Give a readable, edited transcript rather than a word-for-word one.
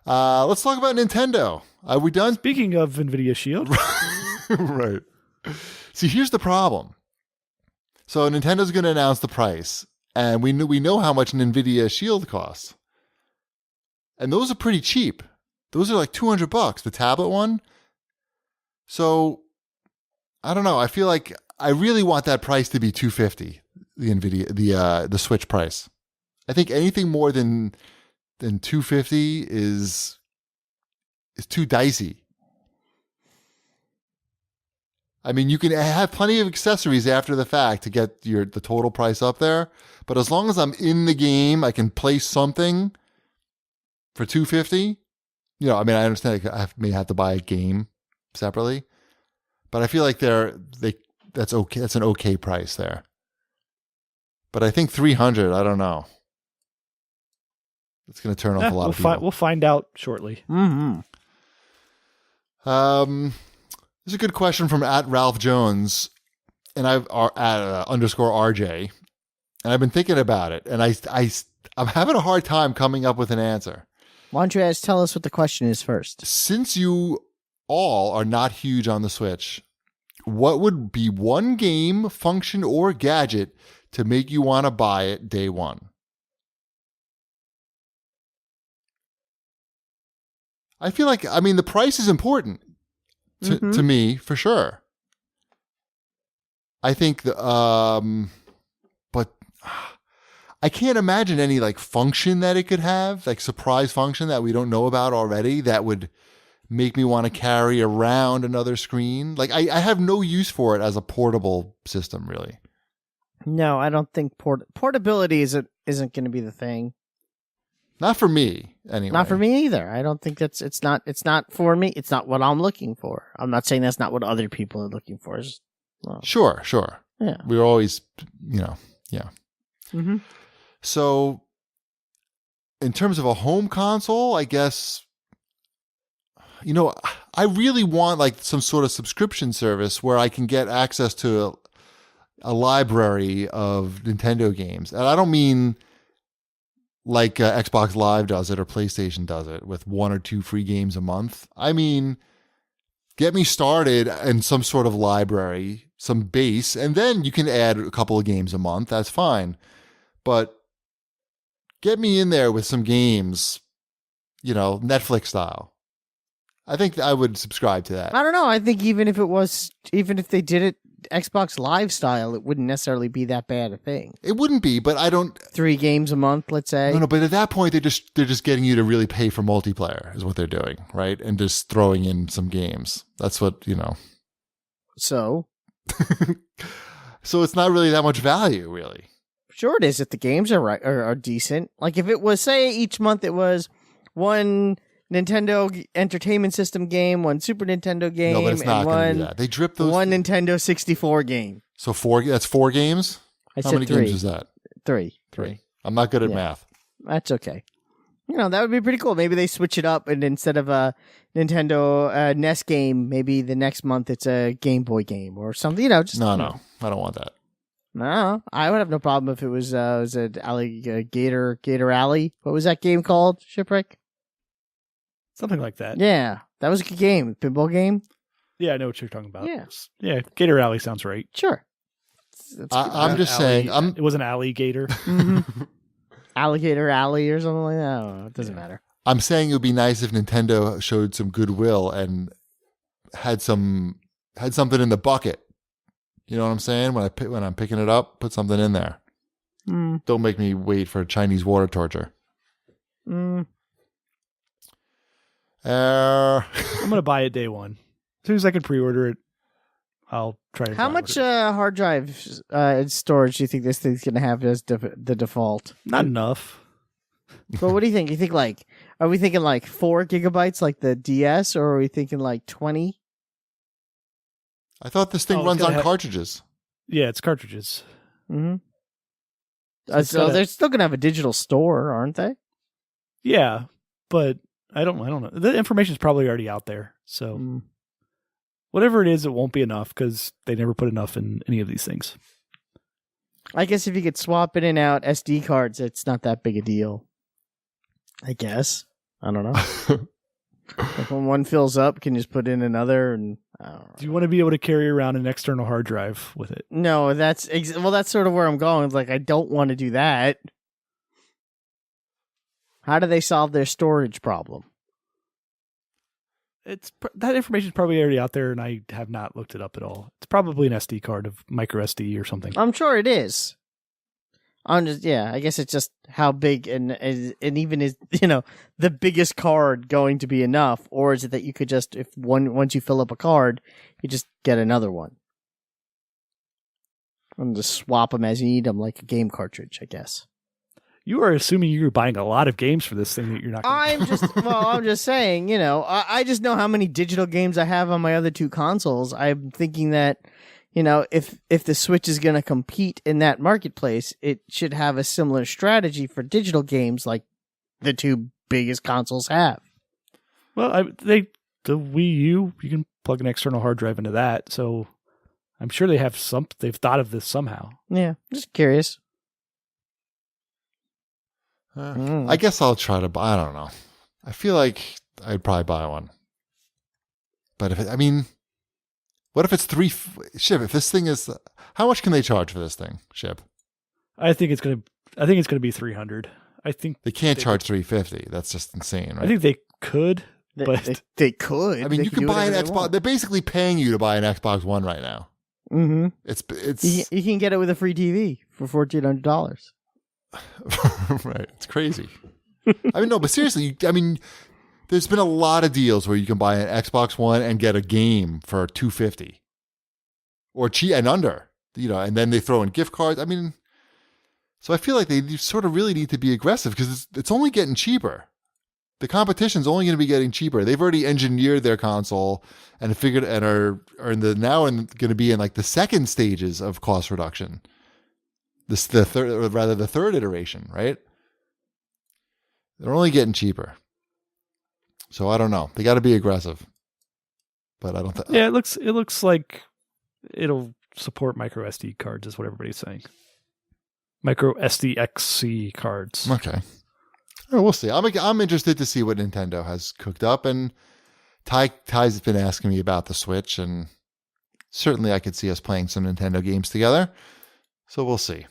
Let's talk about Nintendo. Are we done? Speaking of NVIDIA Shield. Right. See, here's the problem. So Nintendo's going to announce the price, and we know how much an NVIDIA Shield costs. And those are pretty cheap. Those are like $200, the tablet one. So I don't know. I feel like I really want that price to be $250, the NVIDIA, the Switch price. I think anything more than $250 is too dicey. I mean, you can have plenty of accessories after the fact to get the total price up there, but as long as I'm in the game, I can play something for $250. I mean, I understand I may have to buy a game separately, but I feel like that's okay. That's an okay price there. But I think $300. I don't know. It's going to turn off a lot of people. We'll find out shortly. Mm-hmm. There's a good question from @RalphJones, and I've at _RJ, and I've been thinking about it, and I'm having a hard time coming up with an answer. Why don't you tell us what the question is first? Since you all are not huge on the Switch, what would be one game, function, or gadget to make you want to buy it day one? I feel like, the price is important to me, for sure. I think, but I can't imagine any like function that it could have, like surprise function that we don't know about already that would make me want to carry around another screen. Like I have no use for it as a portable system, really. No, I don't think portability isn't going to be the thing. Not for me, anyway. Not for me either. I don't think it's not for me. It's not what I'm looking for. I'm not saying that's not what other people are looking for. Sure. Yeah. We're always, yeah. Mm-hmm. So in terms of a home console, I guess, I really want like some sort of subscription service where I can get access to a library of Nintendo games. And I don't mean like Xbox Live does it or PlayStation does it with 1 or 2 free games a month. I mean, get me started in some sort of library, some base, and then you can add a couple of games a month. That's fine. But get me in there with some games, Netflix style. I think I would subscribe to that. I don't know. I think even if they did it Xbox Live style, it wouldn't necessarily be that bad a thing. It wouldn't be, but I don't. 3 games a month, let's say. No, but at that point, they're just getting you to really pay for multiplayer is what they're doing, right? And just throwing in some games. That's what So. So it's not really that much value, really. Sure, it is if the games are decent. Like if it was, say, each month it was one Nintendo Entertainment System game, one Super Nintendo game, no, but it's not and be that. They drip those. One Nintendo 64 game. So 4. That's 4 games. How many 3. games is that? 3. I'm not good at math. That's okay. That would be pretty cool. Maybe they switch it up, and instead of a Nintendo NES game, maybe the next month it's a Game Boy game or something. No, I don't want that. No, I would have no problem if it was Gator Alley. What was that game called? Shipwreck? Something like that. Yeah, that was a good game. Pinball game? Yeah, I know what you're talking about. Yeah. Gator Alley sounds right. Sure. I'm just saying. It was an alligator. Mm-hmm. Alligator Alley or something like that. I don't know. It doesn't matter. I'm saying it would be nice if Nintendo showed some goodwill and had something in the bucket. You know what I'm saying? When I'm picking it up, put something in there. Don't make me wait for Chinese water torture. I'm gonna buy it day one. As soon as I can pre-order it, I'll try to. How much hard drive storage do you think this thing's gonna have as the default? Not enough. But what do you think? You think are we thinking like 4 gigabytes like the DS, or are we thinking like 20? I thought this thing runs on cartridges. Yeah, it's cartridges. Mm-hmm. So they're still gonna have a digital store, aren't they? Yeah, but I don't know. The information's probably already out there. So whatever it is, it won't be enough because they never put enough in any of these things. I guess if you could swap in and out SD cards, it's not that big a deal. I guess. I don't know. Like when one fills up, can you just put in another? And I don't know. Do you want to be able to carry around an external hard drive with it? No, that's sort of where I'm going. It's like I don't want to do that. How do they solve their storage problem? That information is probably already out there, and I have not looked it up at all. It's probably an SD card of micro SD or something. I'm sure it is. I guess it's just how big and even is the biggest card going to be enough, or is it that you could just once you fill up a card, you just get another one and just swap them as you need them, like a game cartridge, I guess. You are assuming you're buying a lot of games for this thing that you're not. I'm just saying, I just know how many digital games I have on my other two consoles. I'm thinking that, if the Switch is going to compete in that marketplace, it should have a similar strategy for digital games like the two biggest consoles have. Well, the Wii U, you can plug an external hard drive into that, so I'm sure they've thought of this somehow. Yeah, just curious. I guess I'll try to buy. I don't know. I feel like I'd probably buy one. But what if it's Ship? If this thing is, how much can they charge for this thing, Ship? I think it's gonna be $300. I think they can't charge $350. That's just insane, right? I think they could, but they could. I mean, you can buy an Xbox. They're basically paying you to buy an Xbox One right now. Mm-hmm. It's you can get it with a free TV for $1,400. Right. It's crazy. No, but seriously, there's been a lot of deals where you can buy an Xbox One and get a game for $250 or cheap and under, and then they throw in gift cards. So I feel like they sort of really need to be aggressive because it's only getting cheaper. The competition's only going to be getting cheaper. They've already engineered their console and figured and are going to be in like the second stages of cost reduction. The third iteration, right? They're only getting cheaper. So I don't know. They got to be aggressive. But I don't think. Yeah, it looks like it'll support micro SD cards, is what everybody's saying. Micro SDXC cards. Okay. Well, we'll see. I'm interested to see what Nintendo has cooked up, and Ty's been asking me about the Switch, and certainly I could see us playing some Nintendo games together. So we'll see.